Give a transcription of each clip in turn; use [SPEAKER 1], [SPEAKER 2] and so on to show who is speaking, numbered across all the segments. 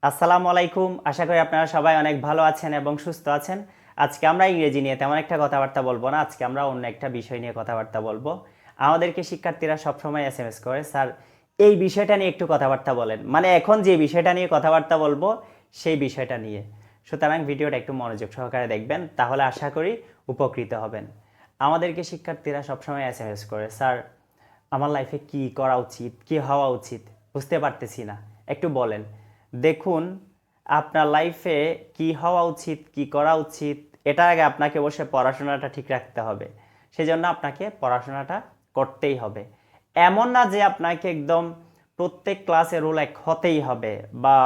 [SPEAKER 1] আসসালামু আলাইকুম। আশা করি আপনারা সবাই অনেক ভালো আছেন এবং সুস্থ আছেন। আজকে আমরা ইংরেজি নিয়ে তেমন একটা কথাবার্তা বলবো না। আজকে আমরা অন্য একটা বিষয় নিয়ে কথাবার্তা বলবো। আমাদেরকে শিক্ষার্থীরা সবসময় এসএমএস করে, স্যার এই বিষয়টা নিয়ে একটু কথাবার্তা বলেন। মানে এখন যে বিষয়টা নিয়ে কথাবার্তা বলবো সেই বিষয়টা নিয়ে। সুতরাং ভিডিওটা একটু মনোযোগ সহকারে দেখবেন, তাহলে আশা করি উপকৃত হবেন। আমাদেরকে শিক্ষার্থীরা সবসময় এসএমএস করে, স্যার আমার লাইফে কি করা উচিত, কি হওয়া উচিত বুঝতে পারতেছি না, একটু বলেন। দেখুন, আপনার লাইফে কি হওয়া উচিত, কি করা উচিত, এটার আগে আপনাকে বসে পড়াশোনাটা ঠিক রাখতে হবে। সেজন্য আপনাকে পড়াশোনাটা করতেই হবে। এমন না যে আপনাকে একদম প্রত্যেক ক্লাসে রোল এক হতেই হবে, বা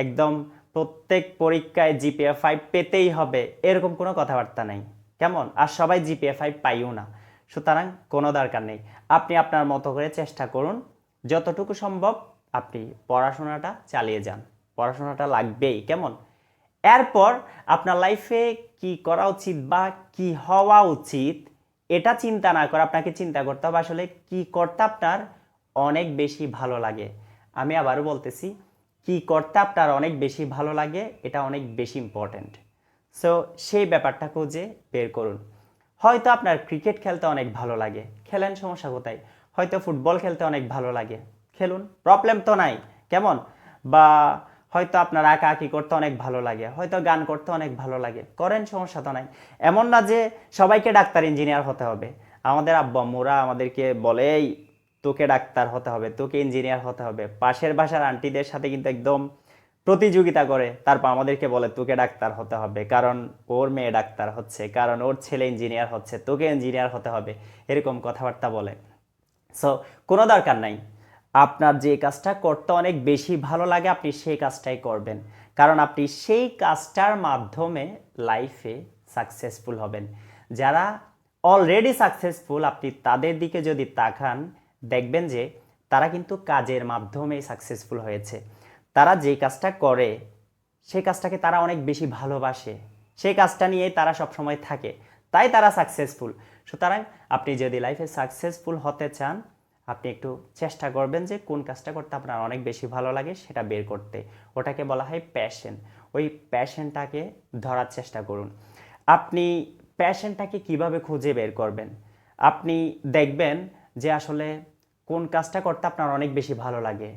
[SPEAKER 1] একদম প্রত্যেক পরীক্ষায় জিপিএ 5 পেতেই হবে, এরকম কোনো কথাবার্তা নেই। কেমন? আর সবাই জিপিএ 5 পাইও না। সুতরাং কোনো দরকার নেই। আপনি আপনার মতো করে চেষ্টা করুন, যতটুকু সম্ভব আপনি পড়াশোনাটা চালিয়ে যান। পড়াশোনাটা লাগবেই। কেমন? এরপর আপনার লাইফে কি করা উচিত বা কি হওয়া উচিত এটা চিন্তা না করে আপনাকে চিন্তা করতে হবে আসলে কি করতে আপনার অনেক বেশি ভালো লাগে। আমি আবারও বলতেছি, কি করতে আপনার অনেক বেশি ভালো লাগে এটা অনেক বেশি ইম্পর্ট্যান্ট। সো সেই ব্যাপারটা খুঁজে বের করুন। হয়তো আপনার ক্রিকেট খেলতে অনেক ভালো লাগে, খেলেন, সমস্যা কোথায়? হয়তো ফুটবল খেলতে অনেক ভালো লাগে, খেলুন, প্রবলেম তো নাই। কেমন? বা হয়তো আপনার আঁকাআঁকি করতে অনেক ভালো লাগে, হয়তো গান করতে অনেক ভালো লাগে, করেন, সমস্যা তো নাই। এমন না যে সবাইকে ডাক্তার ইঞ্জিনিয়ার হতে হবে। আমাদের আব্বু আম্মুরা আমাদেরকে বলে, এই তোকে ডাক্তার হতে হবে, তোকে ইঞ্জিনিয়ার হতে হবে। পাশের বাসার আন্টিদের সাথে কিন্তু একদম প্রতিযোগিতা করে, তারপর আমাদেরকে বলে তোকে ডাক্তার হতে হবে, কারণ ওর মেয়ে ডাক্তার হচ্ছে, কারণ ওর ছেলে ইঞ্জিনিয়ার হচ্ছে, তোকে ইঞ্জিনিয়ার হতে হবে, এরকম কথাবার্তা বলে। সো কোনো দরকার নাই। আপনার যে কাজটা করতে অনেক বেশি ভালো লাগে আপনি সেই কাজটাই করবেন, কারণ আপনি সেই কাজটার মাধ্যমে লাইফে সাকসেসফুল হবেন। যারা অলরেডি সাকসেসফুল আপনি তাদের দিকে যদি তাকান, দেখবেন যে তারা কিন্তু কাজের মাধ্যমেই সাকসেসফুল হয়েছে। তারা যে কাজটা করে সেই কাজটাকে তারা অনেক বেশি ভালোবাসে, সেই কাজটা নিয়েই তারা সবসময় থাকে, তাই তারা সাকসেসফুল। সুতরাং আপনি যদি লাইফে সাকসেসফুল হতে চান, আপনি একটু চেষ্টা করবেন যে কোন কাজটা করতে আপনার অনেক বেশি ভালো লাগে সেটা বের করতে। ওটাকে বলা হয় প্যাশন। ওই প্যাশনটাকে ধরার চেষ্টা করুন। আপনি প্যাশনটাকে কিভাবে খুঁজে বের করবেন? আপনি দেখবেন যে আসলে কোন কাজটা করতে আপনার অনেক বেশি ভালো লাগে,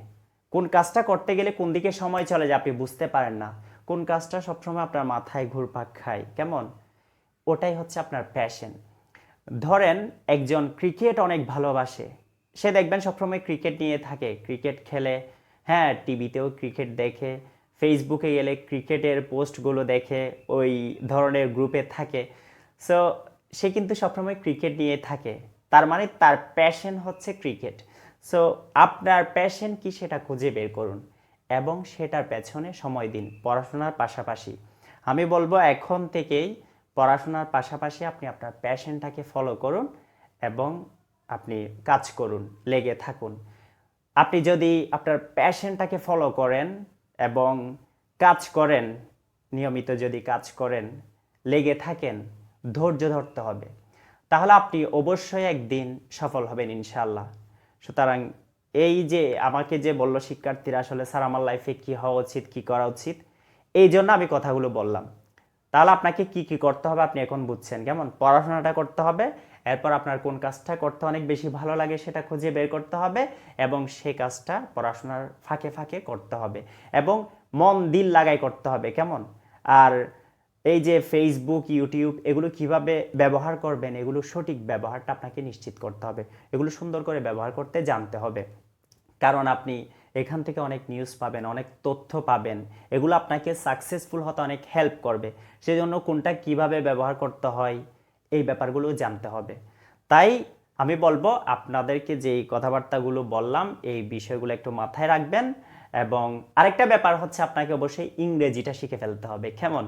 [SPEAKER 1] কোন কাজটা করতে গেলে কোন দিকে সময় চলে যায় আপনি বুঝতে পারেন না, কোন কাজটা সবসময় আপনার মাথায় ঘুরপাক খায়। কেমন? ওটাই হচ্ছে আপনার প্যাশন। ধরেন একজন ক্রিকেট অনেক ভালোবাসে, সে দেখবেন সবসময় ক্রিকেট নিয়ে থাকে, ক্রিকেট খেলে, হ্যাঁ টিভিতেও ক্রিকেট দেখে, ফেসবুকে গেলে ক্রিকেটের পোস্টগুলো দেখে, ওই ধরনের গ্রুপে থাকে। সো সে কিন্তু সবসময় ক্রিকেট নিয়ে থাকে, তার মানে তার প্যাশন হচ্ছে ক্রিকেট। সো আপনার প্যাশন কি সেটা খুঁজে বের করুন এবং সেটার পেছনে সময় দিন পড়াশোনার পাশাপাশি। আমি বলবো এখন থেকেই পড়াশোনার পাশাপাশি আপনি আপনার প্যাশনটাকে ফলো করুন এবং আপনি কাজ করুন, লেগে থাকুন। আপনি যদি আপনার প্যাশনটাকে ফলো করেন এবং কাজ করেন, নিয়মিত যদি কাজ করেন, লেগে থাকেন, ধৈর্য ধরতে হবে, তাহলে আপনি অবশ্যই একদিন সফল হবেন ইনশাআল্লাহ। সুতরাং এই যে আমাকে যে বলল শিক্ষার্থীরা আসলে স্যার আমার লাইফে কি হওয়া উচিত, কি করা উচিত, এই জন্য আমি কথাগুলো বললাম। তাহলে আপনাকে কি কি করতে হবে আপনি এখন বুঝছেন। কেমন? পড়াশোনাটা করতে হবে, এরপর আপনার কোন কাজটা করতে অনেক বেশি ভালো লাগে সেটা খুঁজে বের করতে হবে এবং সেই কাজটা পড়াশোনার ফাঁকে ফাঁকে করতে হবে এবং মন দিল লাগাই করতে হবে। কেমন? আর এই যে ফেসবুক, ইউটিউব এগুলো কিভাবে ব্যবহার করবেন, এগুলো সঠিক ব্যবহারটা আপনাকে নিশ্চিত করতে হবে, এগুলো সুন্দর করে ব্যবহার করতে জানতে হবে। কারণ আপনি এখান থেকে অনেক নিউজ পাবেন, অনেক তথ্য পাবেন, এগুলো আপনাকে সাকসেসফুল হতে অনেক হেল্প করবে। সেজন্য কোনটা কিভাবে ব্যবহার করতে হয় এই ব্যাপারগুলো জানতে হবে। তাই আমি বলবো আপনাদেরকে যে এই কথাবার্তাগুলো বললাম এই বিষয়গুলো একটু মাথায় রাখবেন। এবং আরেকটা ব্যাপার হচ্ছে আপনাকে অবশ্যই ইংরেজিটা শিখে ফেলতে হবে। কেমন?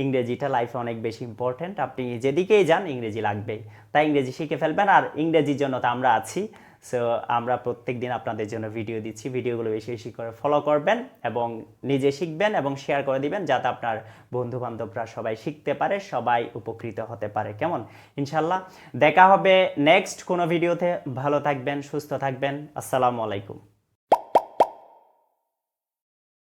[SPEAKER 1] ইংরেজিটা লাইফে অনেক বেশি ইম্পর্ট্যান্ট, আপনি যেদিকেই যান ইংরেজি লাগবেই। তাই ইংরেজি শিখে ফেলবেন, আর ইংরেজির জন্য তো আমরা আছি। সো আমরা প্রত্যেক দিন আপনাদের জন্য ভিডিও দিচ্ছি, ভিডিওগুলো বেশি বেশি করে ফলো করবেন এবং নিজে শিখবেন এবং শেয়ার করে দিবেন, যাতে আপনার বন্ধু বান্ধবরা সবাই শিখতে পারে, সবাই উপকৃত হতে পারে। কেমন? ইনশাল্লাহ দেখা হবে নেক্সট কোনো ভিডিওতে। ভালো থাকবেন, সুস্থ থাকবেন। আসসালামু আলাইকুম।